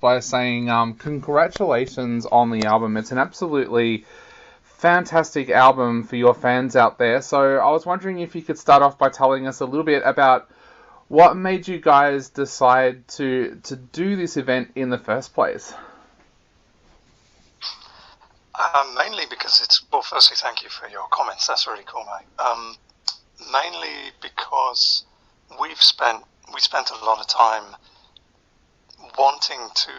off by saying congratulations on the album. It's an absolutely fantastic album for your fans out there. So I was wondering if you could start off by telling us a little bit about what made you guys decide to do this event in the first place. Mainly because well, firstly, thank you for your comments. That's really cool, mate. Mainly because we spent a lot of time wanting to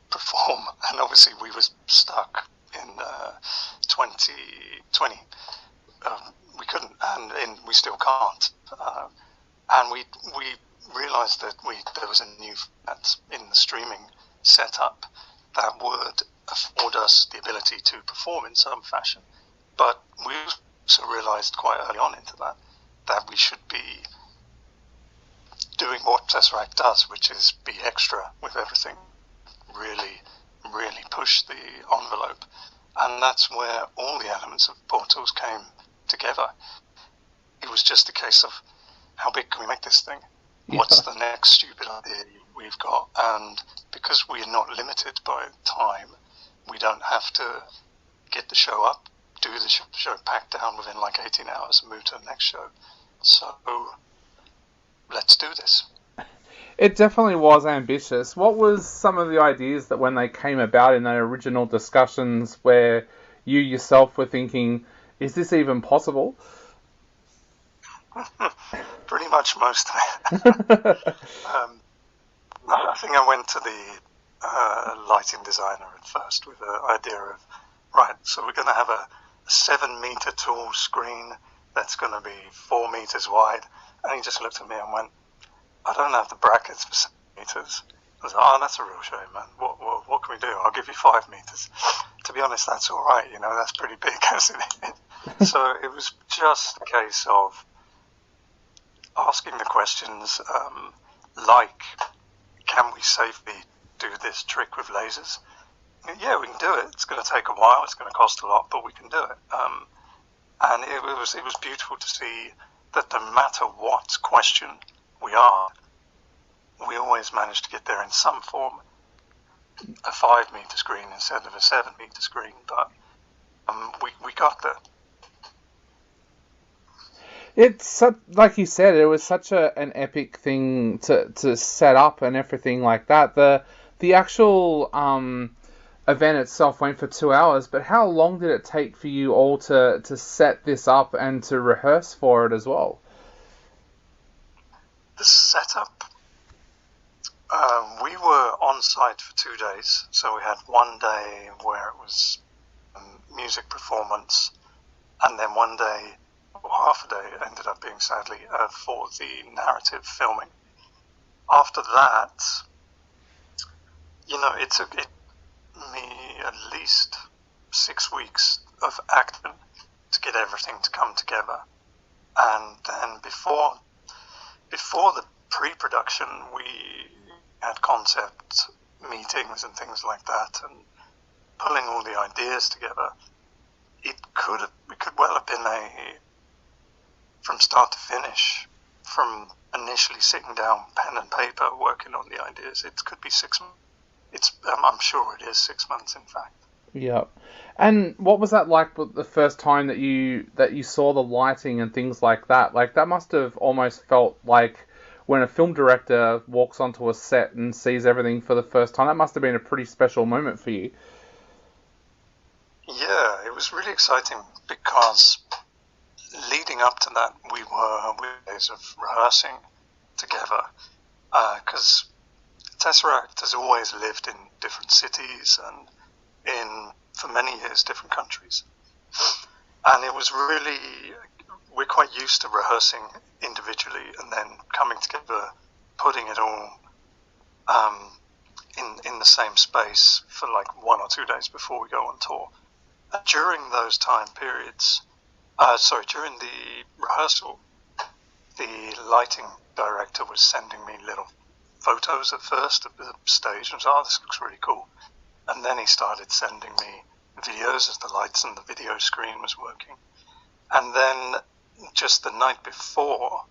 perform, and obviously we were stuck in 2020. We couldn't, and we still can't. And we realised that there was a new format in the streaming setup that would afford us the ability to perform in some fashion. But we also realised quite early on into that we should be doing what TesseracT does, which is be extra with everything, really, really push the envelope. And that's where all the elements of Portals came together. It was just a case of, how big can we make this thing? Yeah. What's the next stupid idea we've got? And because we are not limited by time, we don't have to get the show up, do the show packed down within like 18 hours and move to the next show. So let's do this. It definitely was ambitious. What was some of the ideas that when they came about in the original discussions where you yourself were thinking, is this even possible? Pretty much most of it. I think I went to the lighting designer at first with the idea of, right, so we're going to have a 7-meter tall screen that's going to be 4 meters wide. And he just looked at me and went, I don't have the brackets for 7 meters. I was like, oh, that's a real shame, man. What can we do? I'll give you 5 meters. To be honest, that's all right. That's pretty big, isn't it? So it was just a case of asking the questions like, can we safely do this trick with lasers? Yeah, we can do it. It's going to take a while. It's going to cost a lot, but we can do it. And it was beautiful to see that no matter what question we always manage to get there in some form. A 5-meter screen instead of a 7-meter screen, but we got there. It's like you said, it was such an epic thing to set up and everything like that. The actual event itself went for 2 hours, but how long did it take for you all to set this up and to rehearse for it as well? The setup, we were on site for 2 days, so we had one day where it was music performance, and then one day, or half a day, it ended up being sadly for the narrative filming. After that, it took me at least 6 weeks of acting to get everything to come together, and then before the pre-production, we had concept meetings and things like that, and pulling all the ideas together. It could well have been from start to finish, from initially sitting down, pen and paper, working on the ideas. It could be 6 months. I'm sure it is 6 months, in fact. Yeah. And what was that like the first time that you saw the lighting and things like that? Like, that must have almost felt like when a film director walks onto a set and sees everything for the first time. That must have been a pretty special moment for you. Yeah, it was really exciting because leading up to that, we were days of rehearsing together because TesseracT has always lived in different cities and for many years, different countries. And it was really, we're quite used to rehearsing individually and then coming together, putting it all in the same space for like 1 or 2 days before we go on tour. And during those time periods, during the rehearsal, the lighting director was sending me little photos at first of the stage and was, oh, this looks really cool. And then he started sending me videos as the lights and the video screen was working. And then just the night before,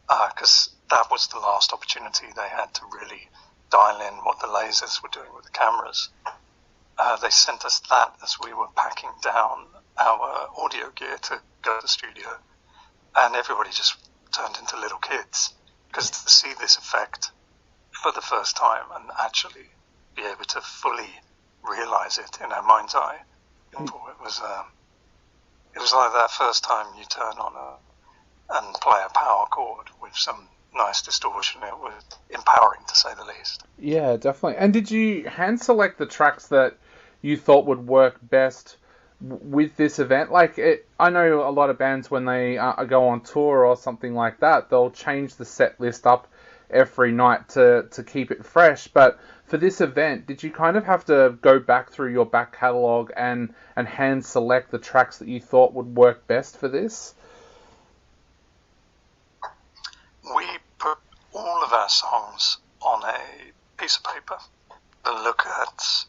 because that was the last opportunity they had to really dial in what the lasers were doing with the cameras. They sent us that as we were packing down our audio gear to go to the studio, and everybody just turned into little kids, because to see this effect for the first time and actually be able to fully realize it in our mind's eye, it was like that first time you turn on and play a power chord with some nice distortion. It was empowering, to say the least. Yeah, definitely. And did you hand select the tracks that you thought would work best with this event? I know a lot of bands, when they go on tour or something like that, they'll change the set list up every night to keep it fresh. But for this event, did you kind of have to go back through your back catalogue and hand select the tracks that you thought would work best for this? We put all of our songs on a piece of paper and look at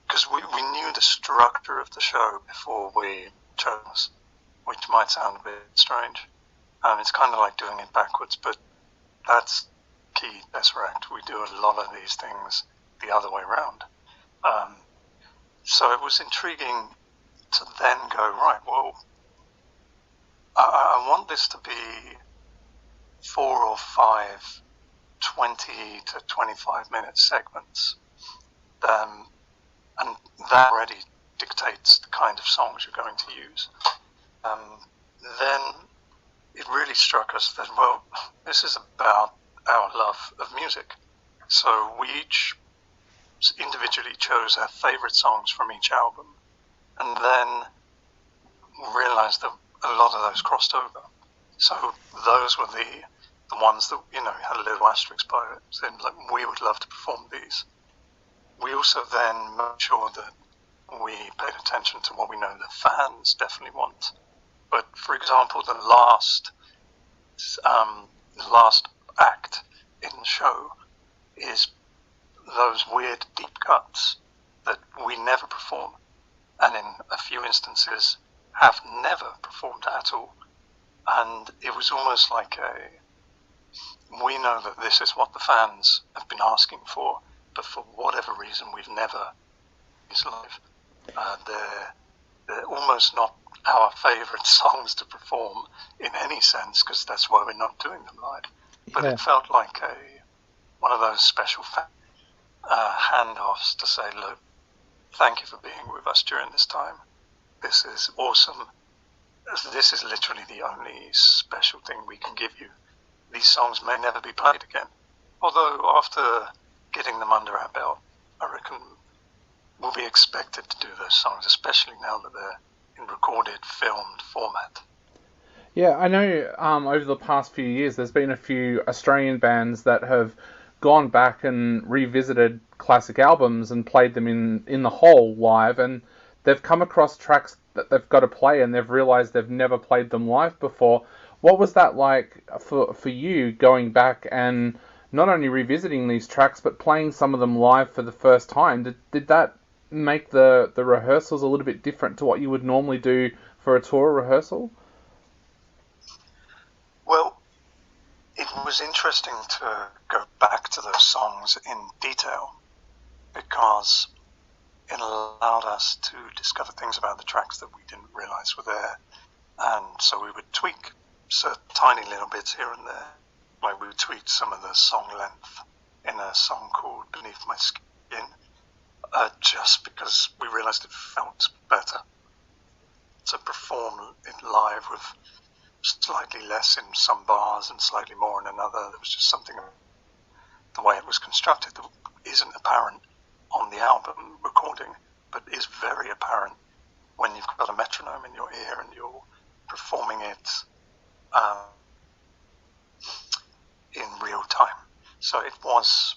because we knew the structure of the show before we chose, which might sound a bit strange. It's kind of like doing it backwards, but that's key TesseracT. We do a lot of these things the other way around. So it was intriguing to then go, right, well, I want this to be 4 or 5 20 to 25 minute segments. And that already dictates the kind of songs you're going to use. Then it really struck us that, well, this is about our love of music. So we each individually chose our favorite songs from each album, and then realized that a lot of those crossed over. So those were the ones that, had a little asterisk by it, saying, like, we would love to perform these. We also then made sure that we paid attention to what we know the fans definitely want. But for example, the last act in the show is those weird deep cuts that we never perform, and in a few instances have never performed at all. And it was almost like we know that this is what the fans have been asking for, but for whatever reason we've never used live. They're almost not our favourite songs to perform in any sense, because that's why we're not doing them live. But it felt like one of those special handoffs to say, look, thank you for being with us during this time. This is awesome. This is literally the only special thing we can give you. These songs may never be played again. Although after getting them under our belt, I reckon we'll be expected to do those songs, especially now that they're in recorded, filmed format. Yeah, I know over the past few years there's been a few Australian bands that have gone back and revisited classic albums and played them in the whole live, and they've come across tracks that they've got to play and they've realised they've never played them live before. What was that like for you, going back and not only revisiting these tracks but playing some of them live for the first time? Did that make the rehearsals a little bit different to what you would normally do for a tour rehearsal? Well, it was interesting to go back to those songs in detail, because it allowed us to discover things about the tracks that we didn't realise were there. And so we would tweak tiny little bits here and there. Like we would tweak some of the song length in a song called Beneath My Skin, just because we realised it felt better to perform it live with slightly less in some bars and slightly more in another. There was just something, the way it was constructed, that isn't apparent on the album recording, but is very apparent when you've got a metronome in your ear and you're performing it in real time. So it was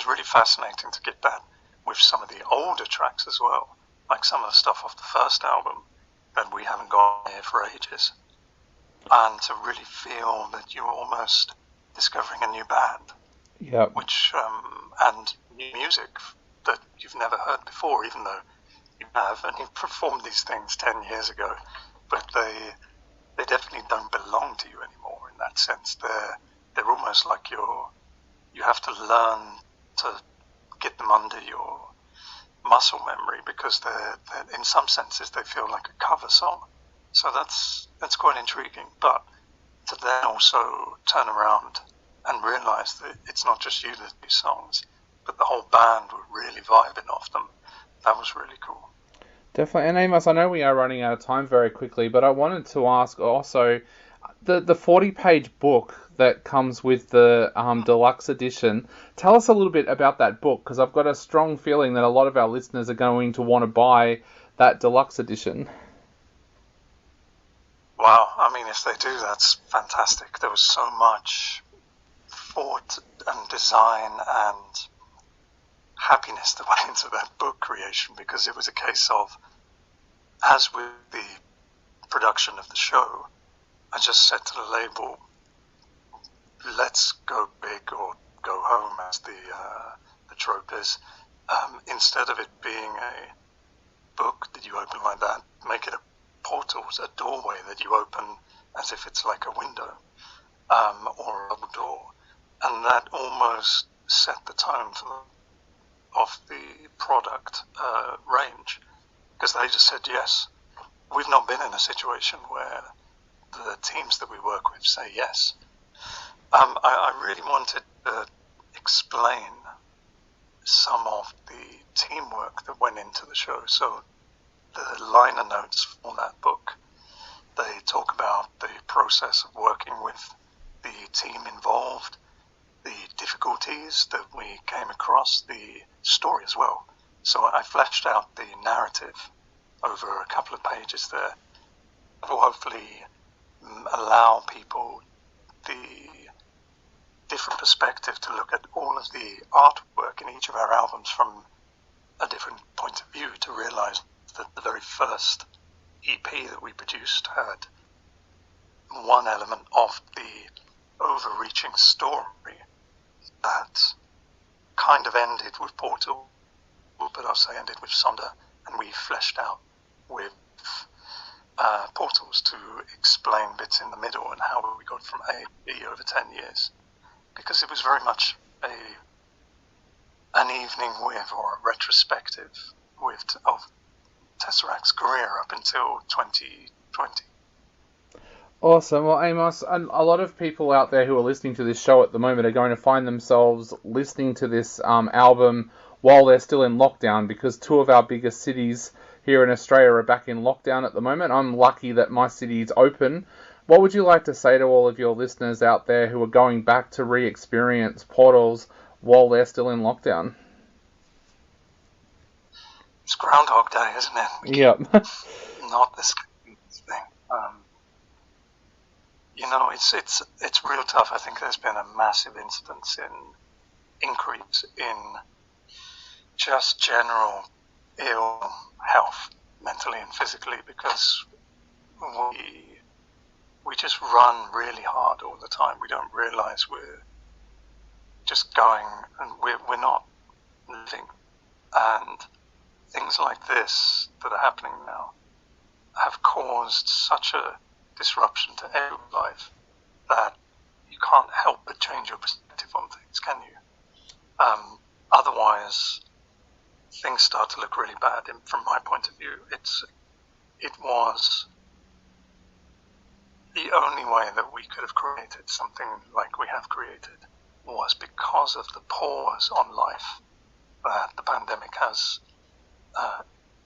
really fascinating to get that with some of the older tracks as well, like some of the stuff off the first album that we haven't got here for ages, and to really feel that you're almost discovering a new band. Yeah. Which and new music that you've never heard before, even though you have, and you performed these things 10 years ago, but they definitely don't belong to you anymore in that sense. They're almost like you're you have to learn to get them under your muscle memory, because they're in some senses they feel like a cover song. So that's quite intriguing. But to then also turn around and realize that it's not just you that do songs, but the whole band were really vibing off them, that was really cool. Definitely. And Amos, I know we are running out of time very quickly, but I wanted to ask also, the 40-page book that comes with the deluxe edition, tell us a little bit about that book, because I've got a strong feeling that a lot of our listeners are going to want to buy that deluxe edition. Wow, I mean, if they do, that's fantastic. There was so much thought and design and happiness that went into that book creation, because it was a case of, as with the production of the show, I just said to the label, let's go big or go home, as the trope is. Instead of it being a book that you open like that, make it a portal, a doorway that you open as if it's like a window, or a door. And that almost set the tone of the product range, because they just said yes. We've not been in a situation where the teams that we work with say yes. I really wanted to explain some of the teamwork that went into the show. So the liner notes for that book, they talk about the process of working with the team involved, the difficulties that we came across, the story as well. So I fleshed out the narrative over a couple of pages there. That will hopefully allow people the different perspective to look at all of the artwork in each of our albums from a different point of view, to realize that the very first EP that we produced had one element of the overreaching story that kind of ended with Portal, but I'll say ended with Sonder, and we fleshed out with Portals to explain bits in the middle and how we got from A to B over 10 years. Because it was very much an evening with, or a retrospective with, of TesseracT's career up until 2020. Awesome. Well, Amos, a lot of people out there who are listening to this show at the moment are going to find themselves listening to this album while they're still in lockdown, because two of our biggest cities here in Australia are back in lockdown at the moment. I'm lucky that my city's open. What would you like to say to all of your listeners out there who are going back to re-experience Portals while they're still in lockdown? It's Groundhog Day, isn't it? Yep. Not this thing. It's real tough. I think there's been a massive increase in just general ill health, mentally and physically, because we just run really hard all the time. We don't realize we're just going, and we're not living. And things like this that are happening now have caused such a disruption to every life that you can't help but change your perspective on things, can you? Otherwise, things start to look really bad. And from my point of view, it was the only way that we could have created something like we have created was because of the pause on life that the pandemic has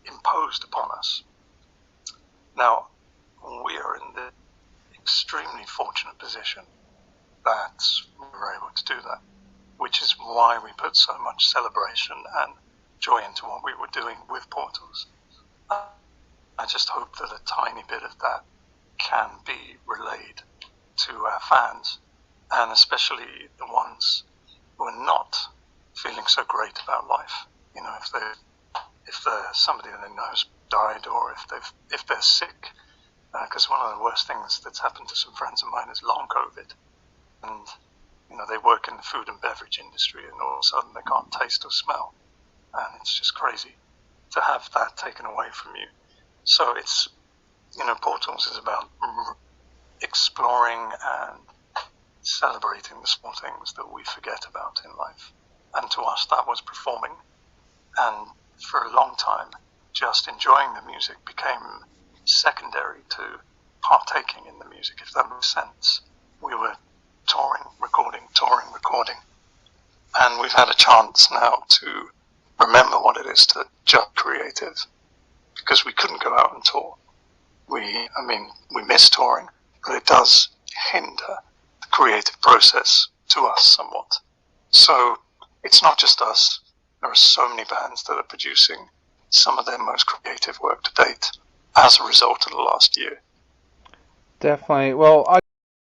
imposed upon us. Now, we are in the extremely fortunate position that we were able to do that, which is why we put so much celebration and joy into what we were doing with Portals. I just hope that a tiny bit of that can be relayed to our fans, and especially the ones who are not feeling so great about life. You know, if somebody they know has died, or if they're sick, because one of the worst things that's happened to some friends of mine is long COVID, and they work in the food and beverage industry, and all of a sudden they can't taste or smell, and it's just crazy to have that taken away from you. So Portals is about exploring and celebrating the small things that we forget about in life. And to us, that was performing. And for a long time, just enjoying the music became secondary to partaking in the music, if that makes sense. We were touring, recording. And we've had a chance now to remember what it is to just creative, because we couldn't go out and tour. We miss touring, but it does hinder the creative process to us somewhat. So it's not just us. There are so many bands that are producing some of their most creative work to date as a result of the last year. Definitely. Well,